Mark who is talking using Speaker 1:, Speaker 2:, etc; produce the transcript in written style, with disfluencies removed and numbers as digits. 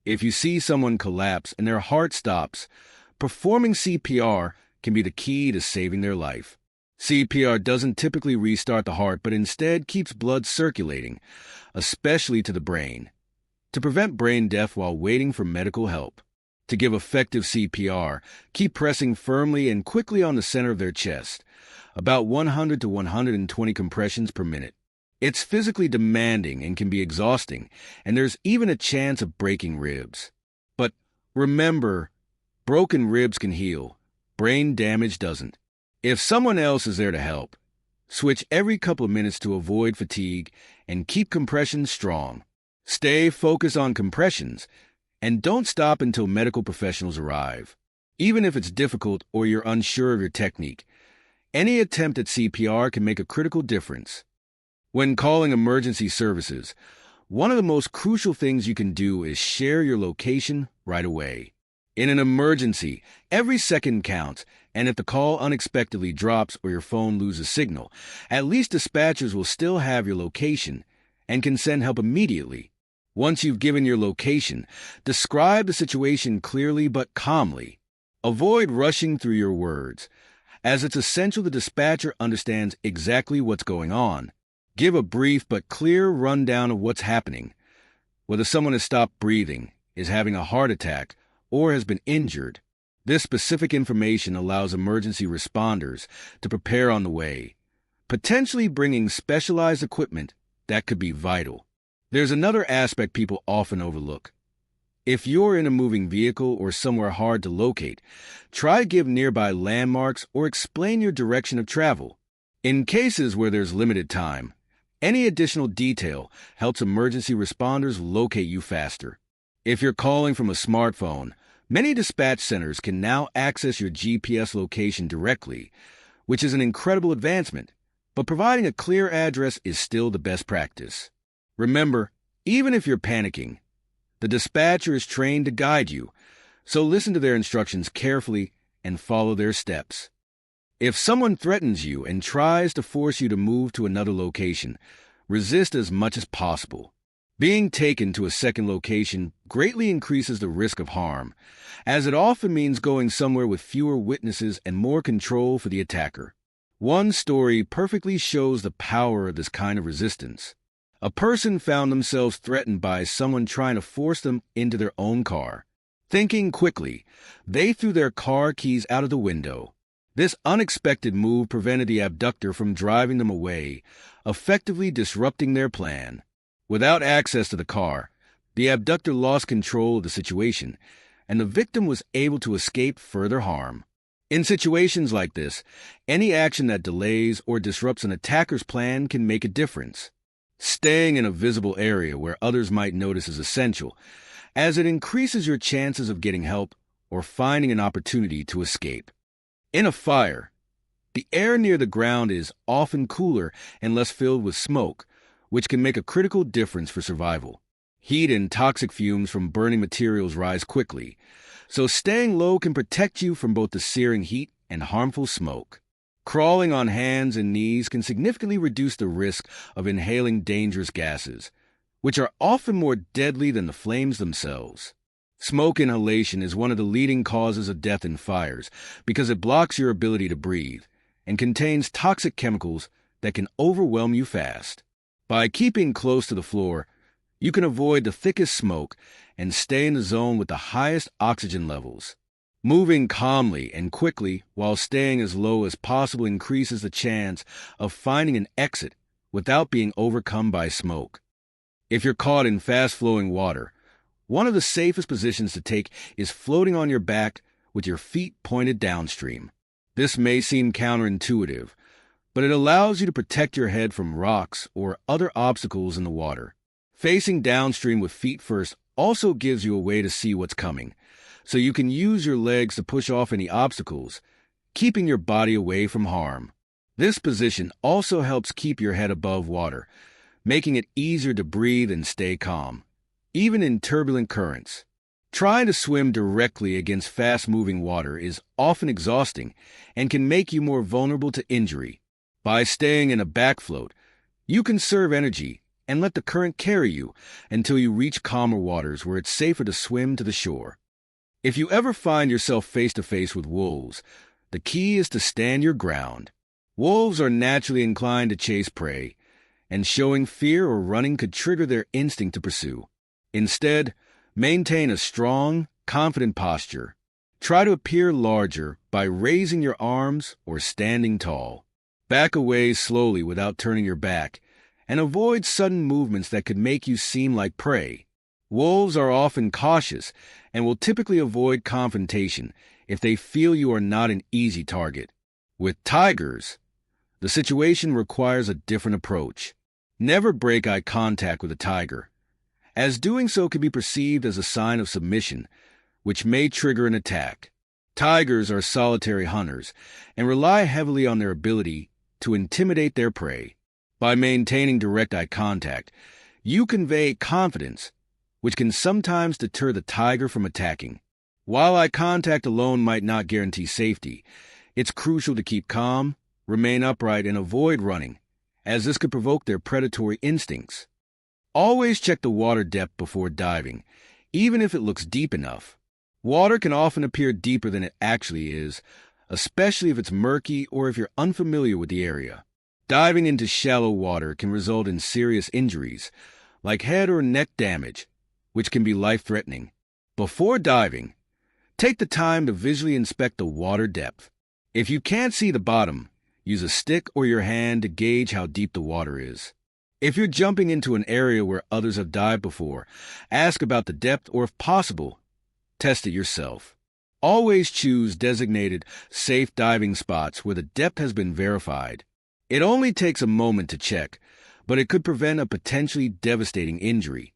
Speaker 1: If you see someone collapse and their heart stops, performing CPR can be the key to saving their life. CPR doesn't typically restart the heart, but instead keeps blood circulating, especially to the brain, to prevent brain death while waiting for medical help. To give effective CPR, keep pressing firmly and quickly on the center of their chest, about 100 to 120 compressions per minute. It's physically demanding and can be exhausting, and there's even a chance of breaking ribs. But remember, broken ribs can heal. Brain damage doesn't. If someone else is there to help, switch every couple of minutes to avoid fatigue and keep compressions strong. Stay focused on compressions and don't stop until medical professionals arrive. Even if it's difficult or you're unsure of your technique, any attempt at CPR can make a critical difference. When calling emergency services, one of the most crucial things you can do is share your location right away. In an emergency, every second counts, and if the call unexpectedly drops or your phone loses signal, at least dispatchers will still have your location and can send help immediately. Once you've given your location, describe the situation clearly but calmly. Avoid rushing through your words, as it's essential the dispatcher understands exactly what's going on. Give a brief but clear rundown of what's happening, whether someone has stopped breathing, is having a heart attack, or has been injured. This specific information allows emergency responders to prepare on the way, potentially bringing specialized equipment that could be vital. There's another aspect people often overlook. If you're in a moving vehicle or somewhere hard to locate, try to give nearby landmarks or explain your direction of travel. In cases where there's limited time, any additional detail helps emergency responders locate you faster. If you're calling from a smartphone, many dispatch centers can now access your GPS location directly, which is an incredible advancement, but providing a clear address is still the best practice. Remember, even if you're panicking, the dispatcher is trained to guide you, so listen to their instructions carefully and follow their steps. If someone threatens you and tries to force you to move to another location, resist as much as possible. Being taken to a second location greatly increases the risk of harm, as it often means going somewhere with fewer witnesses and more control for the attacker. One story perfectly shows the power of this kind of resistance. A person found themselves threatened by someone trying to force them into their own car. Thinking quickly, they threw their car keys out of the window. This unexpected move prevented the abductor from driving them away, effectively disrupting their plan. Without access to the car, the abductor lost control of the situation, and the victim was able to escape further harm. In situations like this, any action that delays or disrupts an attacker's plan can make a difference. Staying in a visible area where others might notice is essential, as it increases your chances of getting help or finding an opportunity to escape. In a fire, the air near the ground is often cooler and less filled with smoke, which can make a critical difference for survival. Heat and toxic fumes from burning materials rise quickly, so staying low can protect you from both the searing heat and harmful smoke. Crawling on hands and knees can significantly reduce the risk of inhaling dangerous gases, which are often more deadly than the flames themselves. Smoke inhalation is one of the leading causes of death in fires because it blocks your ability to breathe and contains toxic chemicals that can overwhelm you fast. By keeping close to the floor, you can avoid the thickest smoke and stay in the zone with the highest oxygen levels. Moving calmly and quickly while staying as low as possible increases the chance of finding an exit without being overcome by smoke. If you're caught in fast-flowing water, one of the safest positions to take is floating on your back with your feet pointed downstream. This may seem counterintuitive, but it allows you to protect your head from rocks or other obstacles in the water. Facing downstream with feet first also gives you a way to see what's coming, so you can use your legs to push off any obstacles, keeping your body away from harm. This position also helps keep your head above water, making it easier to breathe and stay calm, even in turbulent currents. Trying to swim directly against fast-moving water is often exhausting and can make you more vulnerable to injury. By staying in a back float, you conserve energy and let the current carry you until you reach calmer waters where it's safer to swim to the shore. If you ever find yourself face to face with wolves, the key is to stand your ground. Wolves are naturally inclined to chase prey, and showing fear or running could trigger their instinct to pursue. Instead, maintain a strong, confident posture. Try to appear larger by raising your arms or standing tall. Back away slowly without turning your back, and avoid sudden movements that could make you seem like prey. Wolves are often cautious and will typically avoid confrontation if they feel you are not an easy target. With tigers, the situation requires a different approach. Never break eye contact with a tiger, as doing so can be perceived as a sign of submission, which may trigger an attack. Tigers are solitary hunters and rely heavily on their ability to intimidate their prey. By maintaining direct eye contact, you convey confidence, which can sometimes deter the tiger from attacking. While eye contact alone might not guarantee safety, it's crucial to keep calm, remain upright, and avoid running, as this could provoke their predatory instincts. Always check the water depth before diving, even if it looks deep enough. Water can often appear deeper than it actually is, especially if it's murky or if you're unfamiliar with the area. Diving into shallow water can result in serious injuries, like head or neck damage, which can be life-threatening. Before diving, take the time to visually inspect the water depth. If you can't see the bottom, use a stick or your hand to gauge how deep the water is. If you're jumping into an area where others have dived before, ask about the depth or, if possible, test it yourself. Always choose designated, safe diving spots where the depth has been verified. It only takes a moment to check, but it could prevent a potentially devastating injury.